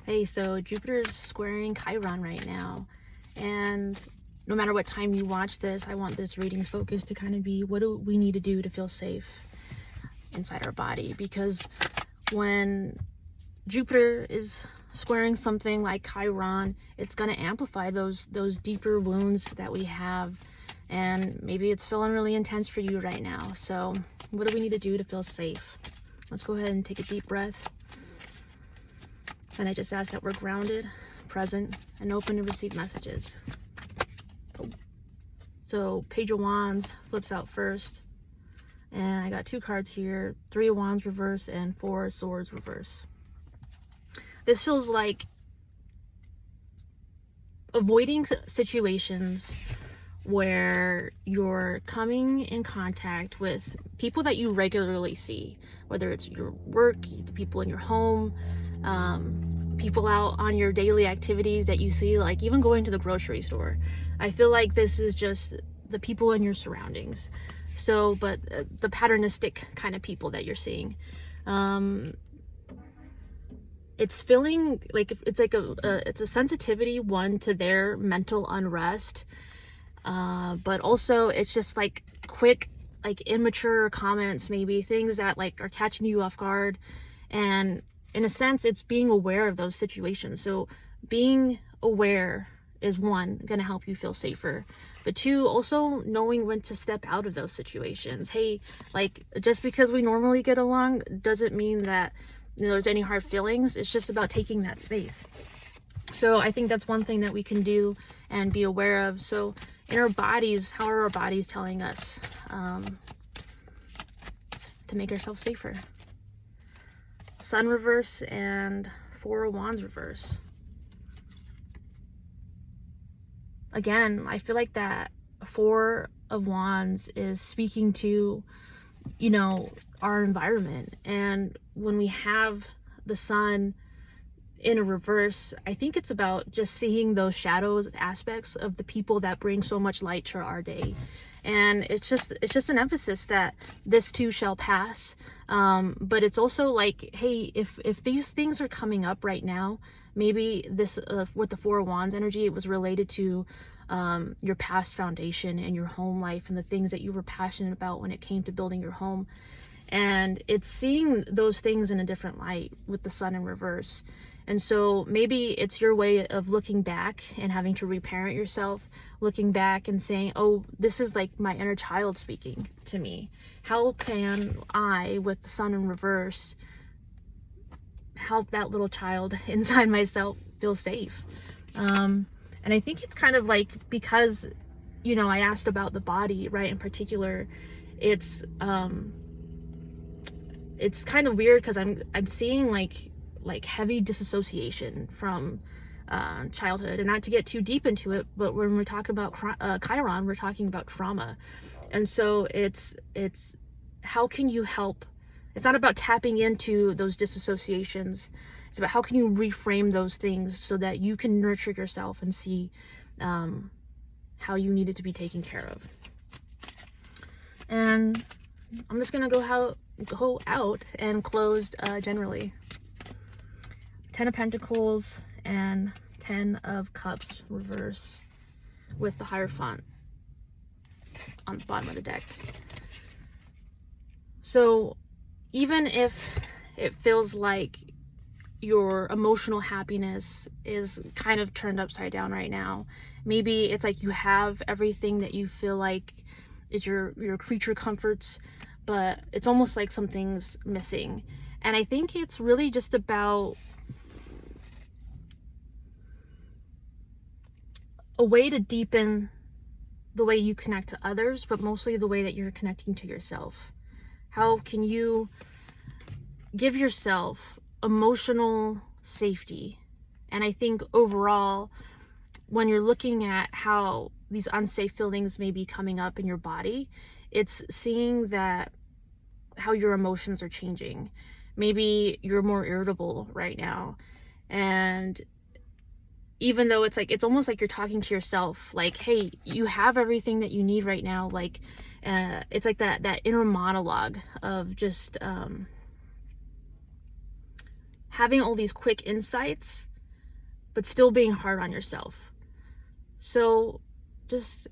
Hey, so Jupiter's squaring Chiron right now, and no matter what time you watch this, I want this reading's focus to kind of be, what do we need to do to feel safe inside our body? Because when Jupiter is squaring something like Chiron, it's going to amplify those deeper wounds that we have, and maybe it's feeling really intense for you right now. So what do we need to do to feel safe? Let's go ahead and take a deep breath. And I just ask that we're grounded, present, and open to receive messages. So Page of Wands flips out first. And I got 2 cards here, 3 of Wands reverse and 4 of Swords reverse. This feels like avoiding situations where you're coming in contact with people that you regularly see, whether it's your work, the people in your home, people out on your daily activities that you see, like even going to the grocery store. I feel like this is just the people in your surroundings. So, but the patternistic kind of people that you're seeing. It's feeling like it's like it's a sensitivity, one, to their mental unrest. But also it's just like quick, like immature comments, maybe things that like are catching you off guard. And in a sense, it's being aware of those situations. So being aware is, one, going to help you feel safer, but 2, also knowing when to step out of those situations. Hey, like, just because we normally get along doesn't mean that, you know, there's any hard feelings. It's just about taking that space. So I think that's one thing that we can do and be aware of. So in our bodies, how are our bodies telling us to make ourselves safer? Sun reverse and 4 of Wands reverse. Again, I feel like that 4 of Wands is speaking to, you know, our environment. And when we have the sun in a reverse, I think it's about just seeing those shadows aspects of the people that bring so much light to our day. And it's just an emphasis that this too shall pass. But it's also like, hey, if these things are coming up right now, maybe this with the 4 of Wands energy, it was related to your past foundation and your home life and the things that you were passionate about when it came to building your home. And it's seeing those things in a different light with the sun in reverse. And so maybe it's your way of looking back and having to reparent yourself, looking back and saying, oh, this is like my inner child speaking to me. How can I, with the sun in reverse, help that little child inside myself feel safe? And I think it's kind of like, because, you know, I asked about the body, right, in particular, it's kind of weird because I'm seeing like heavy disassociation from childhood. And not to get too deep into it, but when we talk about Chiron, we're talking about trauma. And so it's how can you help? It's not about tapping into those disassociations. It's about how can you reframe those things so that you can nurture yourself and see how you need it to be taken care of. And I'm just gonna go out and closed generally. 10 of Pentacles and 10 of Cups reverse with the Hierophant on the bottom of the deck. So even if it feels like your emotional happiness is kind of turned upside down right now, maybe it's like you have everything that you feel like is your creature comforts, but it's almost like something's missing. And I think it's really just about a way to deepen the way you connect to others, but mostly the way that you're connecting to yourself. How can you give yourself emotional safety? And I think overall, when you're looking at how these unsafe feelings may be coming up in your body, it's seeing that how your emotions are changing. Maybe you're more irritable right now, and even though it's like, it's almost like you're talking to yourself, like, hey, you have everything that you need right now. Like, it's like that inner monologue of just having all these quick insights but still being hard on yourself. So just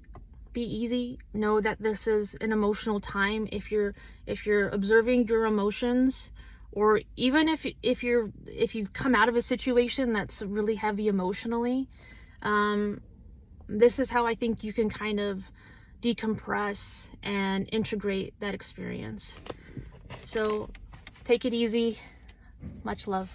be easy. Know that this is an emotional time. If you're observing your emotions, or even if you come out of a situation that's really heavy emotionally, this is how I think you can kind of decompress and integrate that experience. So take it easy. Much love.